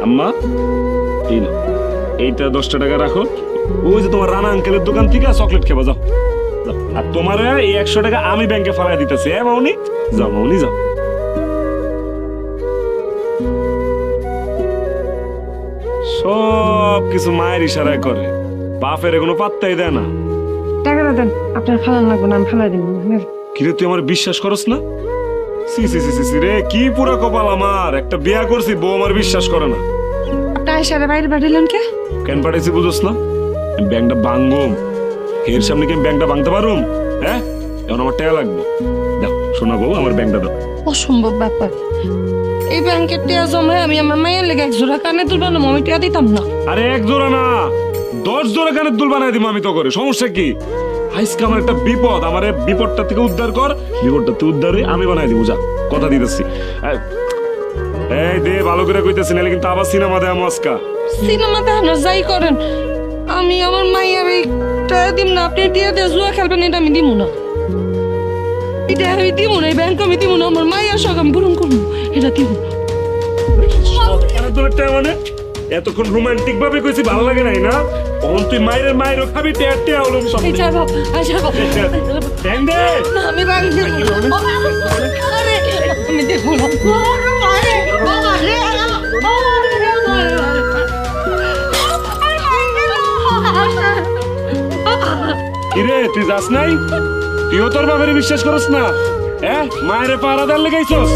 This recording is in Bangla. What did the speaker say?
আম্মা এই না, এইটা 10টা টাকা রাখো, ওই যে তোমার রানা আঙ্কেলের দোকান থেকে চকলেট খেবা যাও। আর তোমার এই 100 টাকা আমি ব্যাংকে ফালাই দিতেছি। হ্যাঁ মাউনি, যাও মাউনি যাও। সব কিছু মায়ের ইশারায় করে, বাপের কোনো পাত্তাই দেয় না। টাকাটা দেন, আপনার ফালান লাগবে না, আমি ফালাই দিব। কিরে তুই আমার বিশ্বাস করস না? সি সি সি সি রে, কি পুরা কপাল আমার, একটা বিয়া করছি বউ আমার বিশ্বাস করে না। আপনার ইশারা বাইরে পাঠালেন কে? কেন পাঠাইছি বুঝোস না? ব্যাংকটা ভাঙবো, এর সামনে কি আমি ব্যাংকটা ভাঙতে পারুম? হ্যাঁ, এখন আমার টাকা লাগবে। দাও শোনা বউ, আমার ব্যাংকটা দাও। অসম্ভব ব্যাপার, এই ব্যাংকের টিয়া জমায় আমি আমার মায়ের লেগে 1 জোড়া কানে দুল বানাবো, আমি টিয়া দিতাম না। আরে 1 জোড়া না, 10 জোড়া কানের দুল বানাই দিব আমি তো করে, সমস্যা কি? আজকে আমার একটা বিপদ, আমার এই বিপদটা থেকে উদ্ধার কর, বিপদটা থেকে উদ্ধার হই আমি বানাই দিব, যা কথা দিতেছি। এই দে ভালো করে কইতেছি, নাহলে কিন্তু আবার সিনেমা দেয় মস্কা। সিনেমা দেখানো যাই করেন, আমি আমার মায়ের এই টাকা দিব না। আপনি টিয়া দিয়ে জুয়া খেলবেন, এটা আমি দিব না। এটা আমি দিব না, এই ব্যাংক আমি দিব না। আমার মায়ের শখ আমি পূরণ করবো, এটা দিব না। মানে এতক্ষণ রোমান্টিক ভাবে কইছি, ভালো লাগে নাই না? তখন তুই মায়েরও খাবি, টেয়া হলো সব। এই যাবো, যাবো। ব্যাং দে। না, আমি ব্যাংক দিব না। আরে, আমি দেব না। কিরে তুই যাস নাই? তুইও তোর বাবারে বিশ্বাস করস না? হ্যাঁ, মায়ের পাহারা দেওয়ার লেগাইছস?